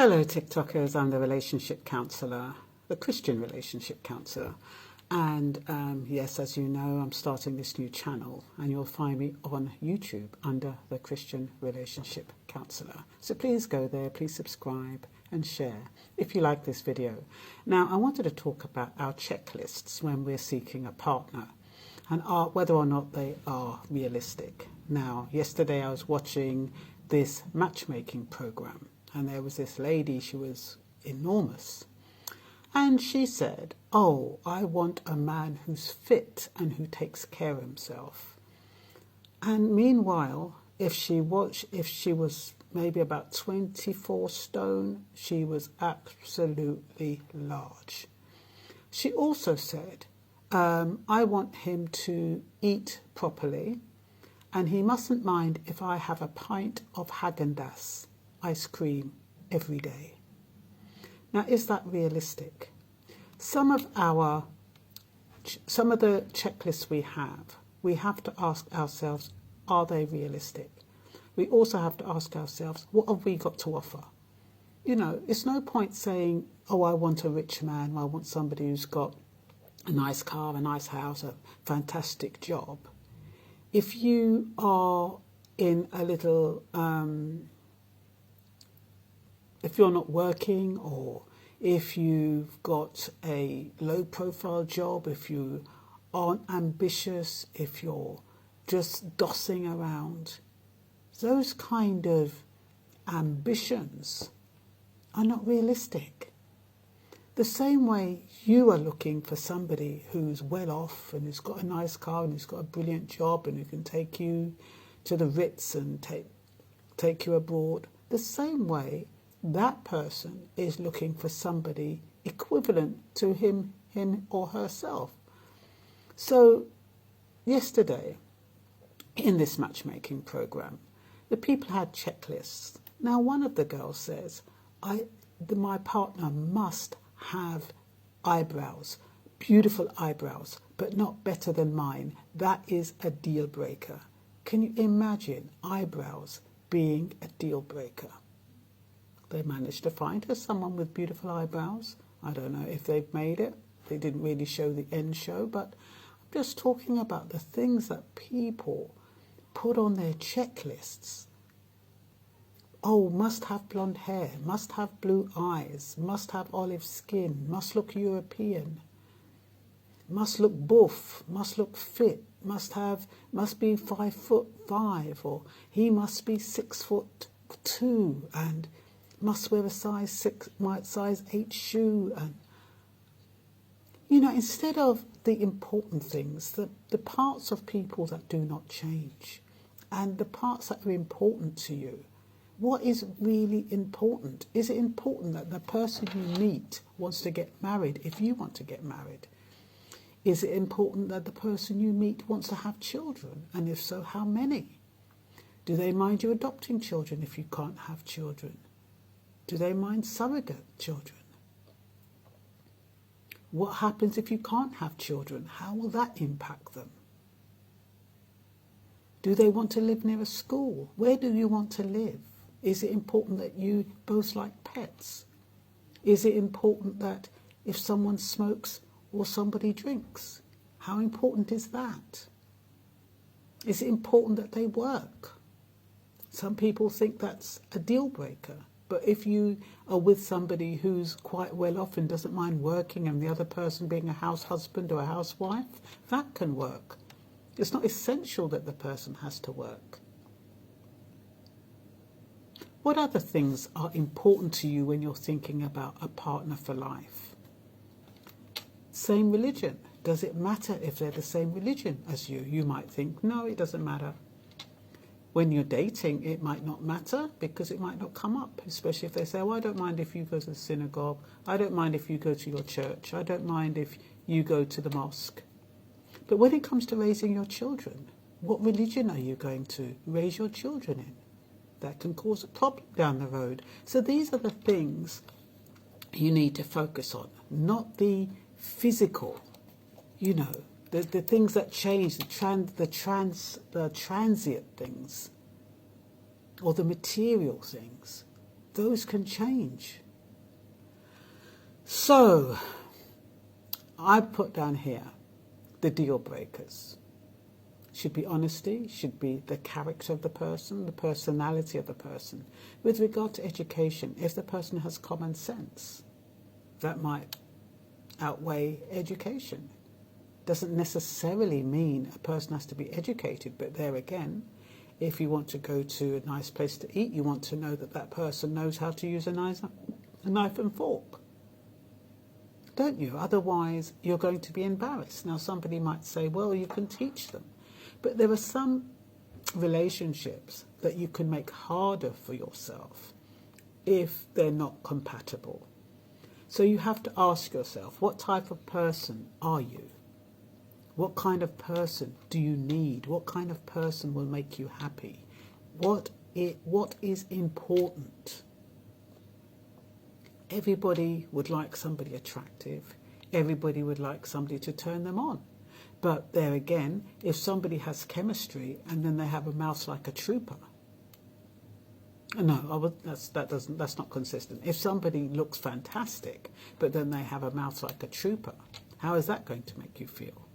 Hello TikTokers, I'm the Relationship Counsellor, the Christian Relationship Counsellor. And yes, as you know, I'm starting this new channel and you'll find me on YouTube under the Christian Relationship Counsellor. So please go there, please subscribe and share if you like this video. Now, I wanted to talk about our checklists when we're seeking a partner and whether or not they are realistic. Now, yesterday I was watching this matchmaking program. And there was this lady, she was enormous. And she said, oh, I want a man who's fit and who takes care of himself. And meanwhile, if she was maybe about 24 stone, she was absolutely large. She also said, I want him to eat properly and he mustn't mind if I have a pint of Haagen-Dazs ice cream every day. Now, is that realistic? Some of the checklists we have to ask ourselves, are they realistic? We also have to ask ourselves, what have we got to offer? You know, it's no point saying, oh, I want a rich man, or I want somebody who's got a nice car, a nice house, a fantastic job. If you are in a little if you're not working, or if you've got a low-profile job, if you aren't ambitious, if you're just dossing around, those kind of ambitions are not realistic. The same way you are looking for somebody who's well off and who's got a nice car and who's got a brilliant job and who can take you to the Ritz and take you abroad, the same way that person is looking for somebody equivalent to him or herself. So yesterday, in this matchmaking program, the people had checklists. Now, one of the girls says, my partner must have eyebrows, beautiful eyebrows, but not better than mine. That is a deal breaker. Can you imagine eyebrows being a deal breaker? They managed to find her someone with beautiful eyebrows. I don't know if they've made it. They didn't really show the end show, but I'm just talking about the things that people put on their checklists. Oh, must have blonde hair, must have blue eyes, must have olive skin, must look European, must look buff, must look fit, must be 5'5", or he must be 6'2", and must wear a size 8 shoe. And you know, instead of the important things, the parts of people that do not change and the parts that are important to you, what is really important? Is it important that the person you meet wants to get married if you want to get married? Is it important that the person you meet wants to have children? And if so, how many? Do they mind you adopting children if you can't have children? Do they mind surrogate children? What happens if you can't have children? How will that impact them? Do they want to live near a school? Where do you want to live? Is it important that you both like pets? Is it important that if someone smokes or somebody drinks? How important is that? Is it important that they work? Some people think that's a deal breaker. But if you are with somebody who's quite well off and doesn't mind working, and the other person being a house husband or a housewife, that can work. It's not essential that the person has to work. What other things are important to you when you're thinking about a partner for life? Same religion. Does it matter if they're the same religion as you? You might think, no, it doesn't matter. When you're dating, it might not matter because it might not come up, especially if they say, oh, I don't mind if you go to the synagogue. I don't mind if you go to your church. I don't mind if you go to the mosque. But when it comes to raising your children, what religion are you going to raise your children in? That can cause a problem down the road. So these are the things you need to focus on, not the physical, you know, the things that change, the transient things, or the material things. those can change. So, I put down here the deal breakers. Should be honesty, should be the character of the person, the personality of the person. With regard to education, if the person has common sense, that might outweigh education. Doesn't necessarily mean a person has to be educated, but there again, if you want to go to a nice place to eat, you want to know that that person knows how to use a knife and fork, don't you? Otherwise, you're going to be embarrassed. Now, somebody might say, well, you can teach them. But there are some relationships that you can make harder for yourself if they're not compatible. So you have to ask yourself, what type of person are you? What kind of person do you need? What kind of person will make you happy? What is important? Everybody would like somebody attractive. Everybody would like somebody to turn them on. But there again, if somebody has chemistry and then they have a mouth like a trooper, no, that's not consistent. If somebody looks fantastic, but then they have a mouth like a trooper, how is that going to make you feel?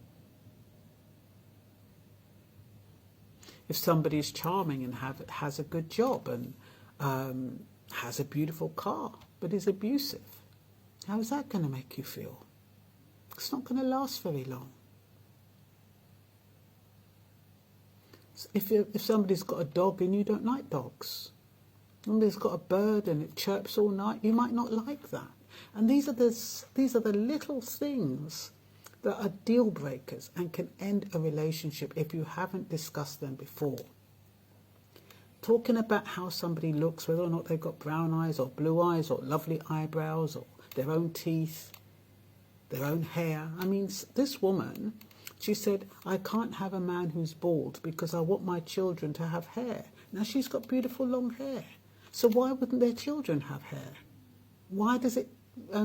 If somebody is charming and has a good job and has a beautiful car, but is abusive, how is that going to make you feel? It's not going to last very long. If somebody's got a dog and you don't like dogs, somebody's got a bird and it chirps all night, you might not like that. And these are the little things that are deal breakers and can end a relationship if you haven't discussed them before. Talking about how somebody looks, whether or not they've got brown eyes or blue eyes or lovely eyebrows or their own teeth, their own hair. I mean, this woman, she said, I can't have a man who's bald because I want my children to have hair. Now, she's got beautiful long hair. So why wouldn't their children have hair? Why does it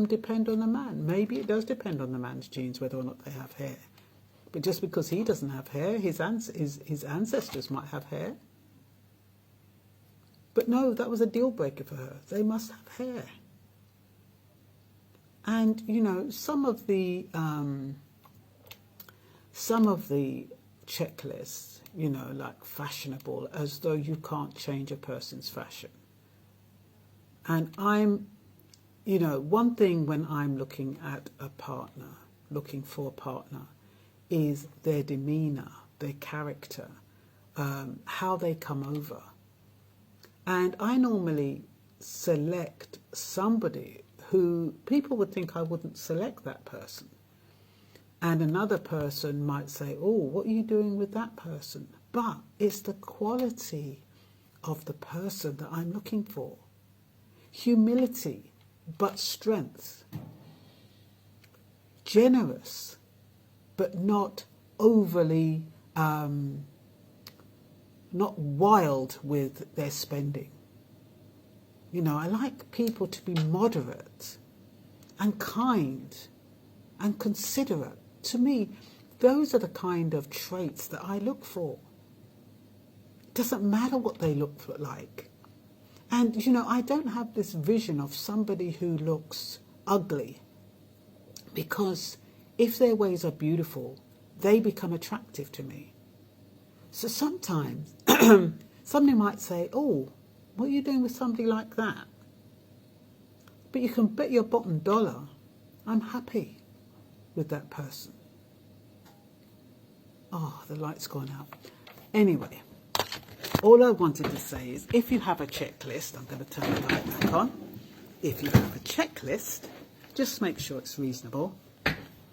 depend on the man? Maybe it does depend on the man's genes whether or not they have hair. But just because he doesn't have hair, his ancestors might have hair. But no, that was a deal breaker for her. They must have hair. And, you know, some of the checklists, you know, like fashionable, as though you can't change a person's fashion. And you know, one thing when I'm looking at a partner, looking for a partner, is their demeanour, their character, how they come over. And I normally select somebody who people would think I wouldn't select that person. And another person might say, oh, what are you doing with that person? But it's the quality of the person that I'm looking for. Humility, but strength. Generous, but not overly, not wild with their spending. You know, I like people to be moderate and kind and considerate. To me, those are the kind of traits that I look for. It doesn't matter what they look like. And, you know, I don't have this vision of somebody who looks ugly, because if their ways are beautiful, they become attractive to me. So sometimes somebody might say, oh, what are you doing with somebody like that? But you can bet your bottom dollar I'm happy with that person. Oh, the light's gone out. Anyway, all I wanted to say is, if you have a checklist, I'm going to turn the light back on. If you have a checklist, just make sure it's reasonable.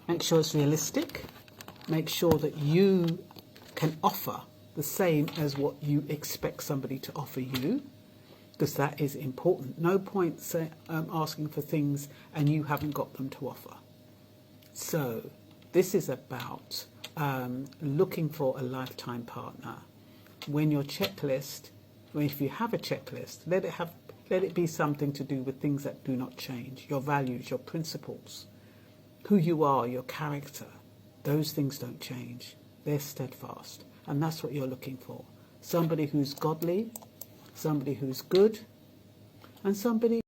Make sure it's realistic. Make sure that you can offer the same as what you expect somebody to offer you, because that is important. No point asking for things and you haven't got them to offer. So this is about looking for a lifetime partner. When your checklist, if you have a checklist, let it be something to do with things that do not change. Your values, your principles, who you are, your character. Those things don't change. They're steadfast. And that's what you're looking for. Somebody who's godly, somebody who's good, and somebody